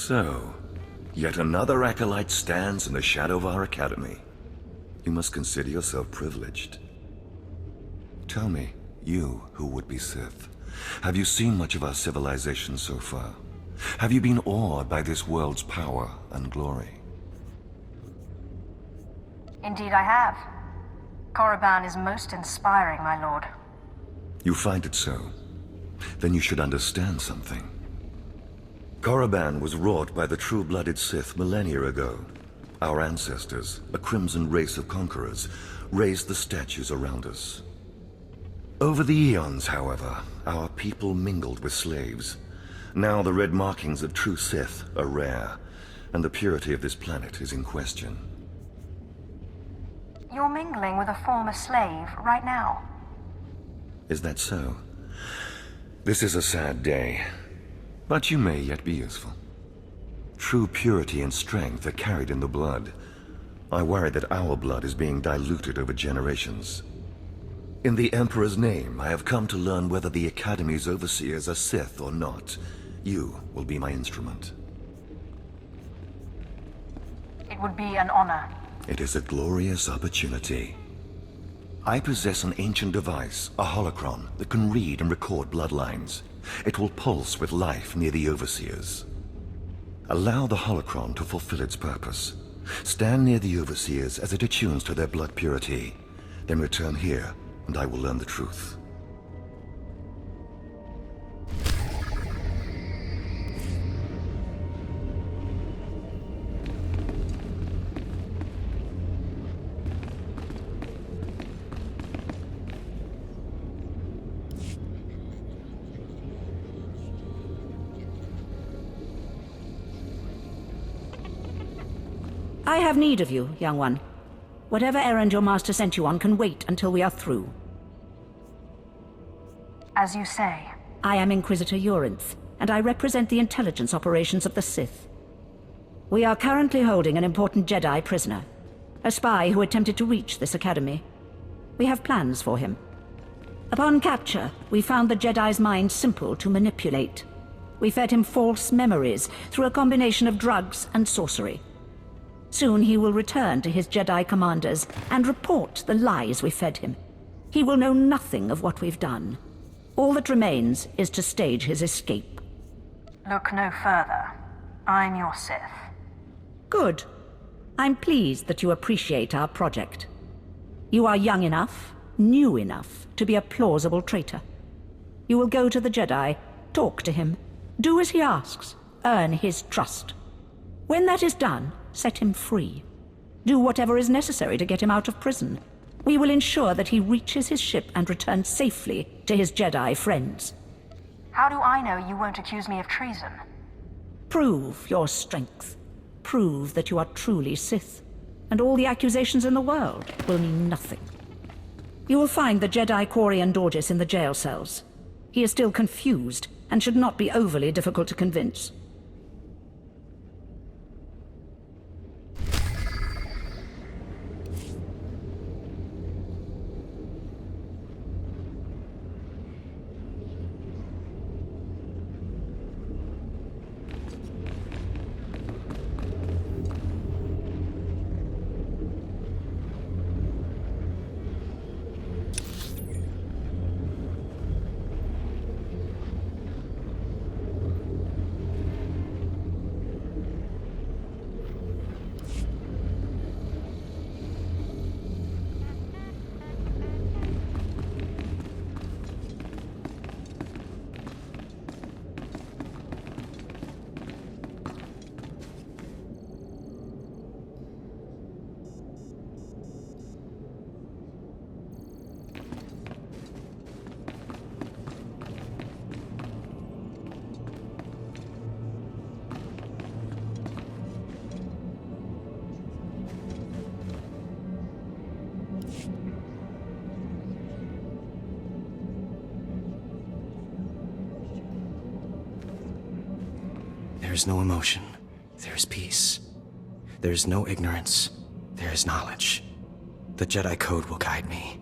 So, yet another acolyte stands in the shadow of our academy. You must consider yourself privileged. Tell me, you who would be Sith, have you seen much of our civilization so far? Have you been awed by this world's power and glory? Indeed I have. Korriban is most inspiring, my lord. You find it so? Then you should understand something. Korriban was wrought by the true-blooded Sith millennia ago. Our ancestors, a crimson race of conquerors, raised the statues around us. Over the eons, however, our people mingled with slaves. Now the red markings of true Sith are rare, and the purity of this planet is in question. You're mingling with a former slave right now. Is that so? This is a sad day, but you may yet be useful. True purity and strength are carried in the blood. I worry that our blood is being diluted over generations. In the Emperor's name, I have come to learn whether the Academy's overseers are Sith or not. You will be my instrument. It would be an honor. It is a glorious opportunity. I possess an ancient device, a holocron, that can read and record bloodlines. It will pulse with life near the overseers. Allow the holocron to fulfill its purpose. Stand near the overseers as it attunes to their blood purity. Then return here, and I will learn the truth. I have need of you, young one. Whatever errand your master sent you on can wait until we are through. As you say. I am Inquisitor Urinth, and I represent the intelligence operations of the Sith. We are currently holding an important Jedi prisoner, a spy who attempted to reach this academy. We have plans for him. Upon capture, we found the Jedi's mind simple to manipulate. We fed him false memories through a combination of drugs and sorcery. Soon he will return to his Jedi commanders and report the lies we fed him. He will know nothing of what we've done. All that remains is to stage his escape. Look no further. I'm your Sith. Good. I'm pleased that you appreciate our project. You are young enough, new enough, to be a plausible traitor. You will go to the Jedi, talk to him, do as he asks, earn his trust. When that is done, set him free. Do whatever is necessary to get him out of prison. We will ensure that he reaches his ship and returns safely to his Jedi friends. How do I know you won't accuse me of treason? Prove your strength. Prove that you are truly Sith, and all the accusations in the world will mean nothing. You will find the Jedi Quarian Dorgis in the jail cells. He is still confused, and should not be overly difficult to convince. There is no emotion. There is peace. There is no ignorance. There is knowledge. The Jedi Code will guide me.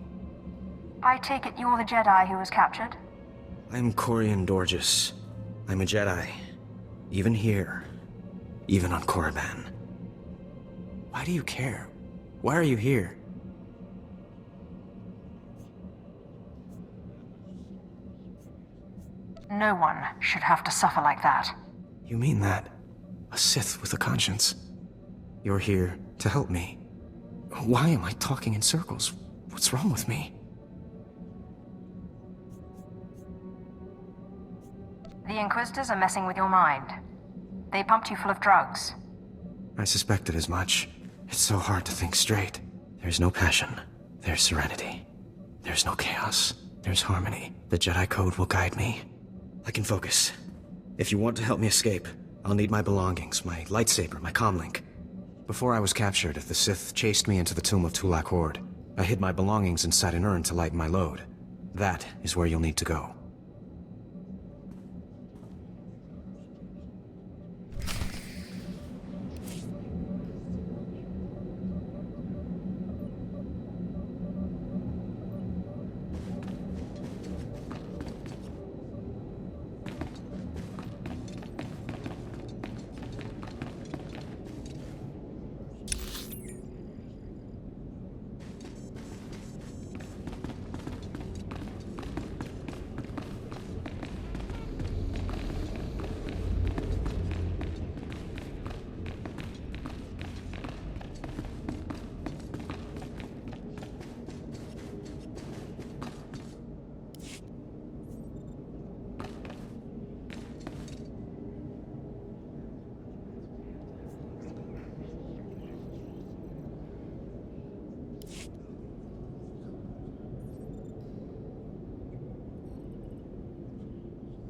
I take it you're the Jedi who was captured? I'm Quarian Dorgis. I'm a Jedi. Even here, even on Korriban. Why do you care? Why are you here? No one should have to suffer like that. You mean that? A Sith with a conscience? You're here to help me. Why am I talking in circles? What's wrong with me? The Inquisitors are messing with your mind. They pumped you full of drugs. I suspected as much. It's so hard to think straight. There's no passion. There's serenity. There's no chaos. There's harmony. The Jedi Code will guide me. I can focus. If you want to help me escape, I'll need my belongings, my lightsaber, my comlink. Before I was captured, the Sith chased me into the tomb of Tulak Horde. I hid my belongings inside an urn to lighten my load. That is where you'll need to go.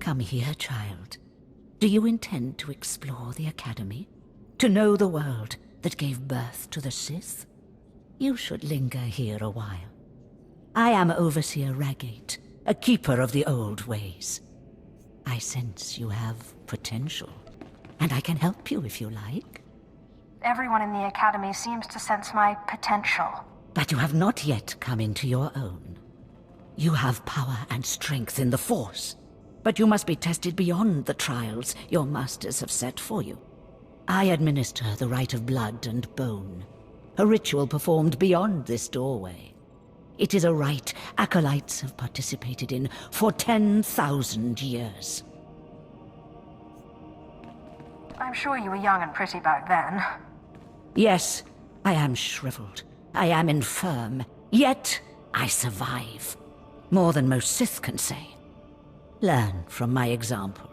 Come here, child. Do you intend to explore the Academy? To know the world that gave birth to the Sith? You should linger here a while. I am Overseer Ragate, a keeper of the old ways. I sense you have potential, and I can help you if you like. Everyone in the Academy seems to sense my potential. But you have not yet come into your own. You have power and strength in the Force, but you must be tested beyond the trials your masters have set for you. I administer the rite of blood and bone, a ritual performed beyond this doorway. It is a rite acolytes have participated in for 10,000 years. I'm sure you were young and pretty back then. Yes, I am shriveled. I am infirm. Yet, I survive. More than most Sith can say. Learn from my example.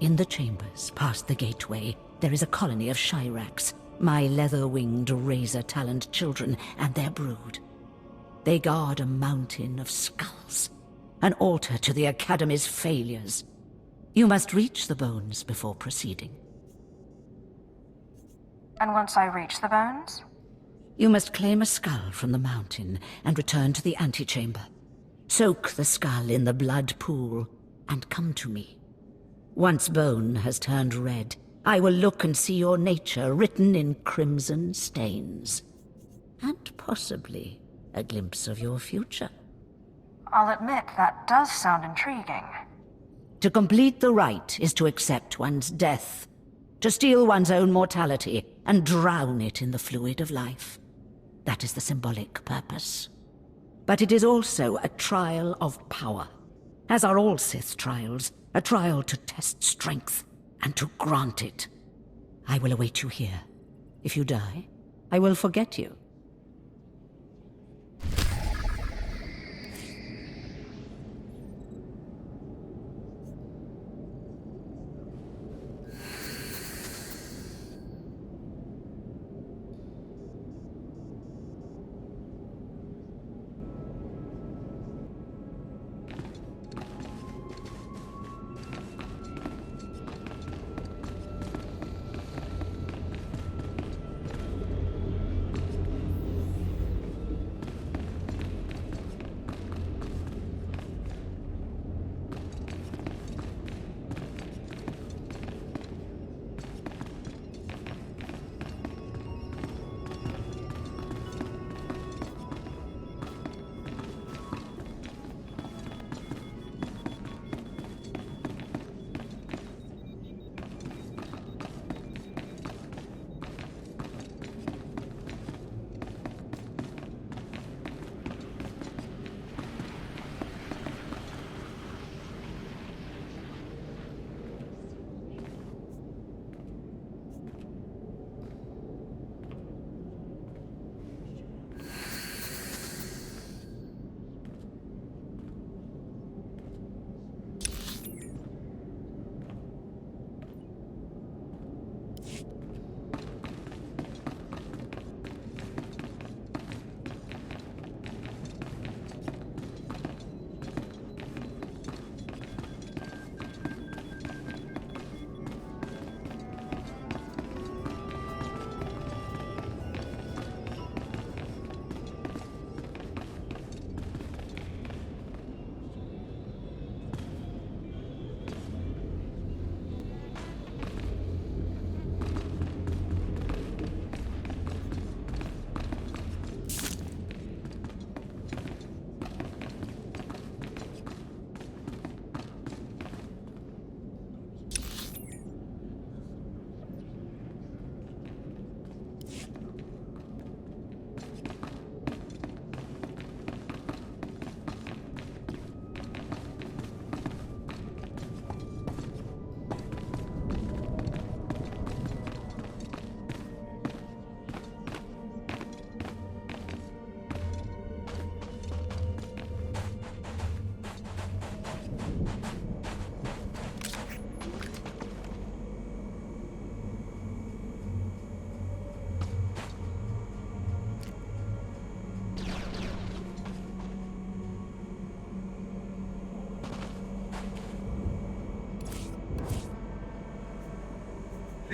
In the chambers, past the gateway, there is a colony of Shyraks, my leather-winged, razor-taloned children and their brood. They guard a mountain of skulls, an altar to the Academy's failures. You must reach the bones before proceeding. And once I reach the bones? You must claim a skull from the mountain and return to the antechamber. Soak the skull in the blood pool and come to me. Once bone has turned red, I will look and see your nature written in crimson stains. And possibly a glimpse of your future. I'll admit that does sound intriguing. To complete the rite is to accept one's death, to steal one's own mortality and drown it in the fluid of life. That is the symbolic purpose. But it is also a trial of power, as are all Sith trials, a trial to test strength and to grant it. I will await you here. If you die, I will forget you.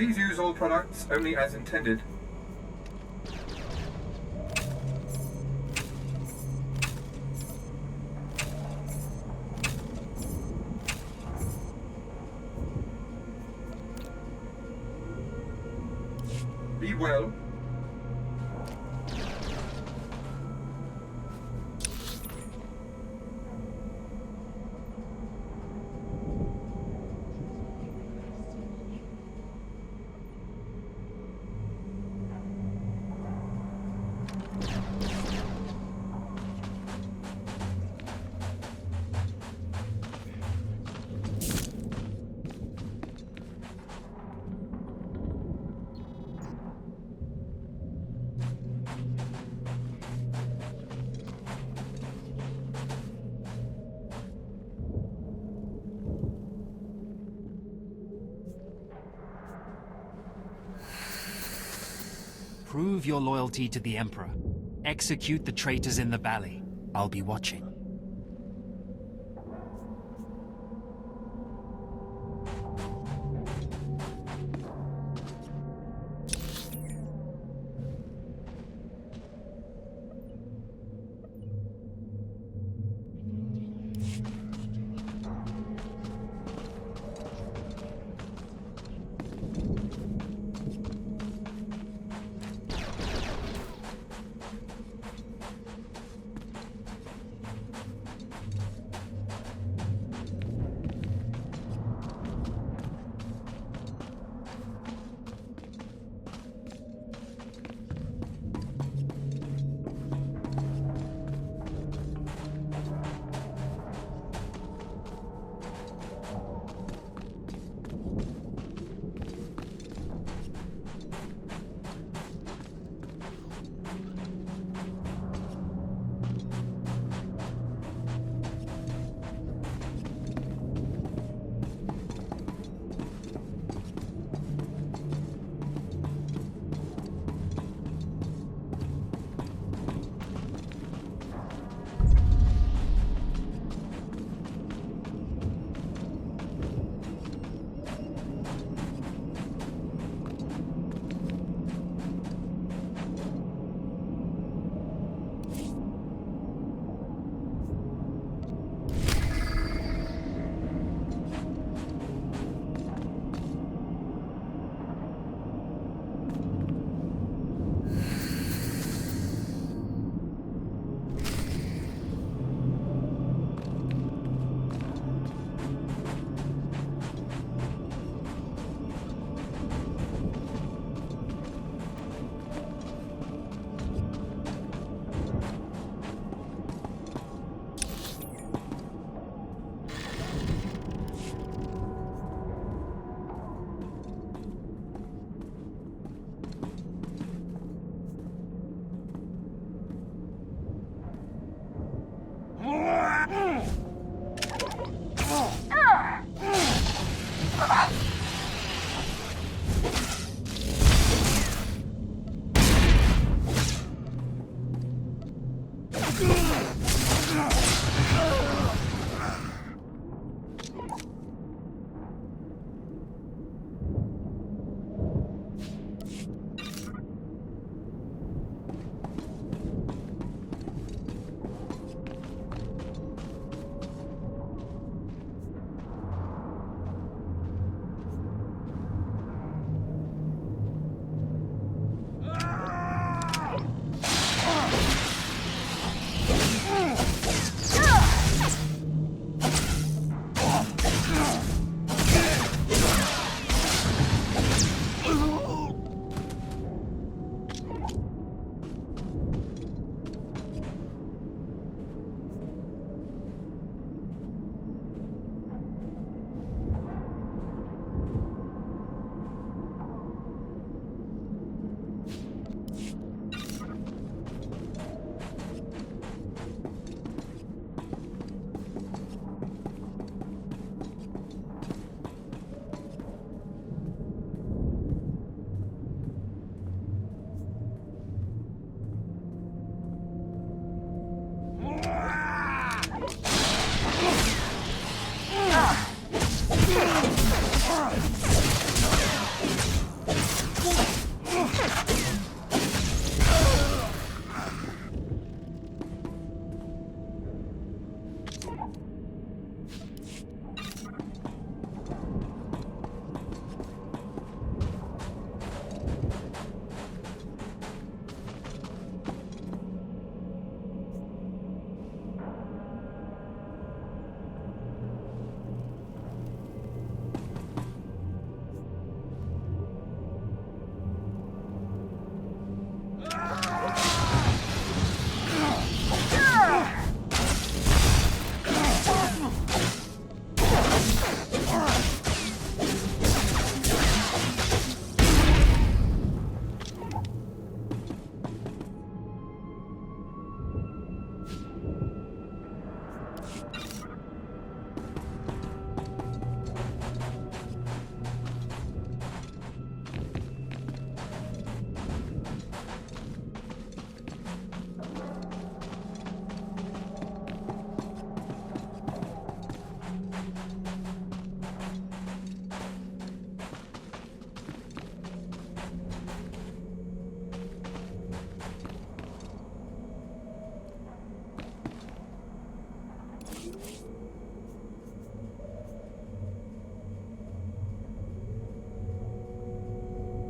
Please use all products only as intended. Be well. Prove your loyalty to the Emperor. Execute the traitors in the valley. I'll be watching.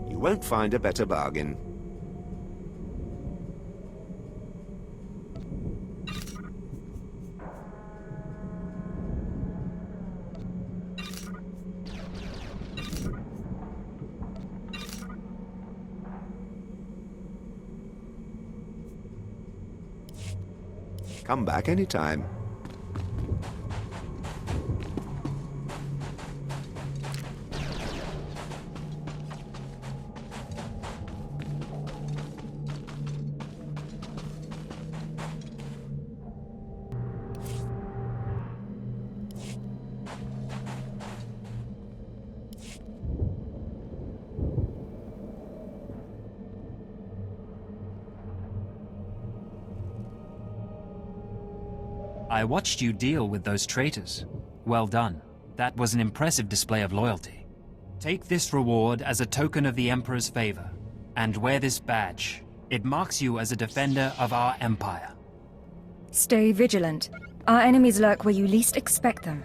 You won't find a better bargain. Come back anytime. I watched you deal with those traitors. Well done. That was an impressive display of loyalty. Take this reward as a token of the Emperor's favor, and wear this badge. It marks you as a defender of our Empire. Stay vigilant. Our enemies lurk where you least expect them.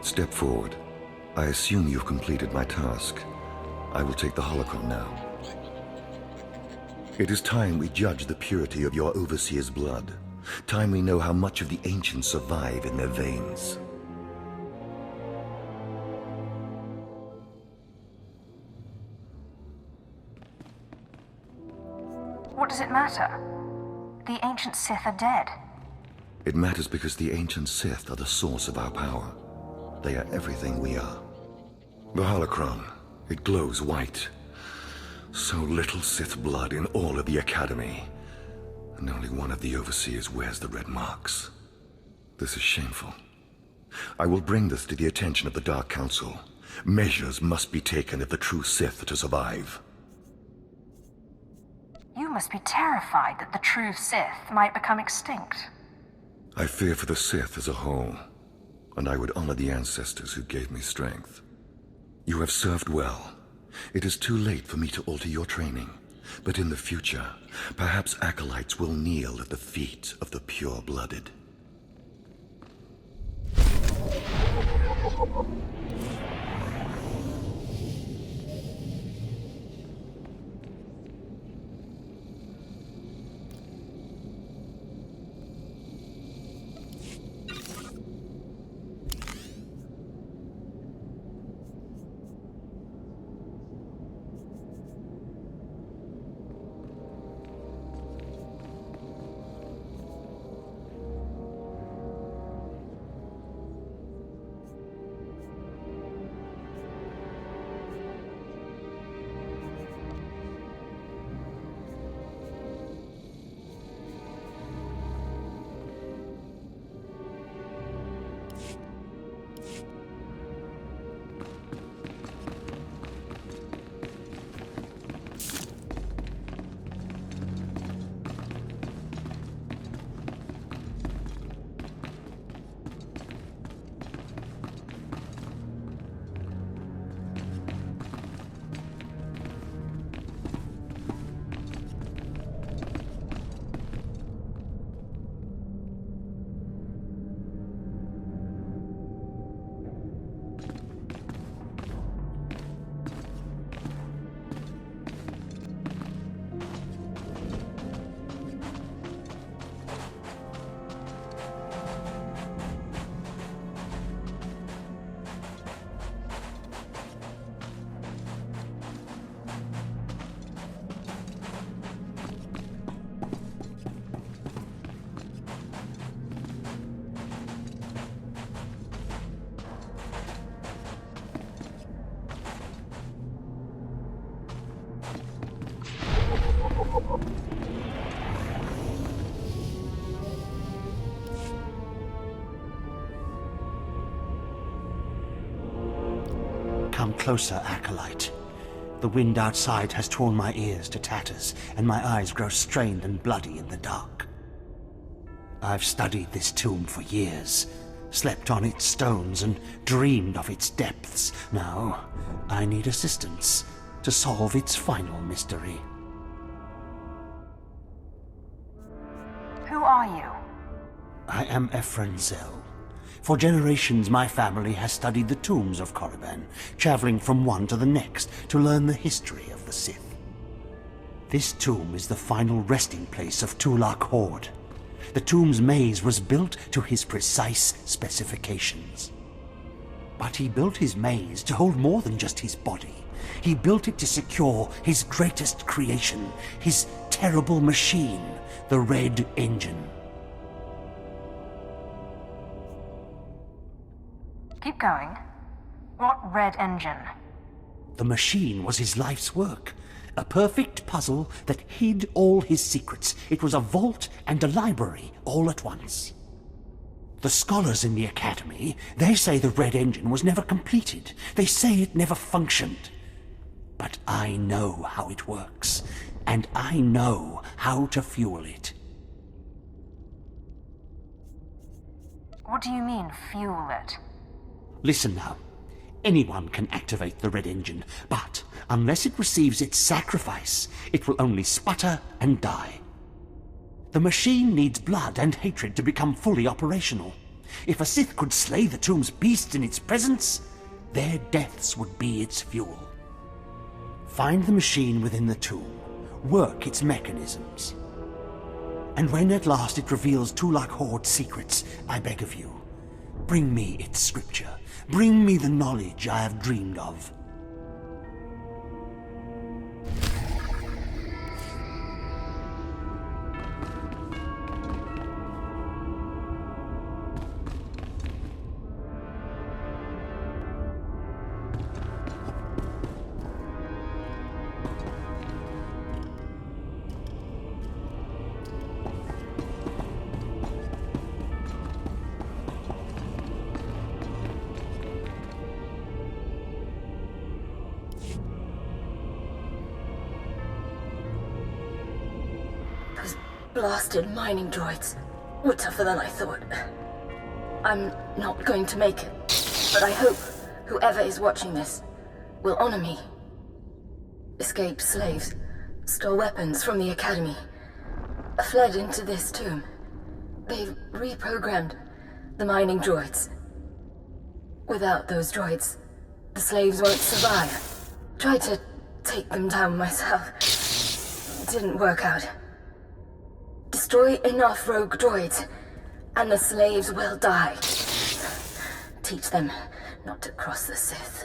Step forward. I assume you've completed my task. I will take the holocron now. It is time we judge the purity of your overseer's blood. Time we know how much of the ancients survive in their veins. What does it matter? The ancient Sith are dead. It matters because the ancient Sith are the source of our power. They are everything we are. The holocron, it glows white. So little Sith blood in all of the Academy. And only one of the overseers wears the red marks. This is shameful. I will bring this to the attention of the Dark Council. Measures must be taken if the true Sith are to survive. You must be terrified that the true Sith might become extinct. I fear for the Sith as a whole, and I would honor the ancestors who gave me strength. You have served well. It is too late for me to alter your training, but in the future, perhaps acolytes will kneel at the feet of the pure-blooded. Come closer, Acolyte. The wind outside has torn my ears to tatters, and my eyes grow strained and bloody in the dark. I've studied this tomb for years, slept on its stones, and dreamed of its depths. Now, I need assistance to solve its final mystery. Who are you? I am Ephraim Zell. For generations, my family has studied the tombs of Korriban, traveling from one to the next to learn the history of the Sith. This tomb is the final resting place of Tulak Horde. The tomb's maze was built to his precise specifications. But he built his maze to hold more than just his body. He built it to secure his greatest creation, his terrible machine, the Red Engine. Keep going. What Red Engine? The machine was his life's work. A perfect puzzle that hid all his secrets. It was a vault and a library all at once. The scholars in the Academy, they say the Red Engine was never completed. They say it never functioned. But I know how it works, and I know how to fuel it. What do you mean, fuel it? Listen now. Anyone can activate the Red Engine, but unless it receives its sacrifice, it will only sputter and die. The machine needs blood and hatred to become fully operational. If a Sith could slay the tomb's beasts in its presence, their deaths would be its fuel. Find the machine within the tomb, work its mechanisms. And when at last it reveals Tulak Horde's secrets, I beg of you, bring me its scripture. Bring me the knowledge I have dreamed of. Blasted mining droids were tougher than I thought. I'm not going to make it, but I hope whoever is watching this will honor me. Escaped slaves stole weapons from the Academy, fled into this tomb. They've reprogrammed the mining droids. Without those droids, the slaves won't survive. Tried to take them down myself. Didn't work out. Destroy enough rogue droids, and the slaves will die. Teach them not to cross the Sith.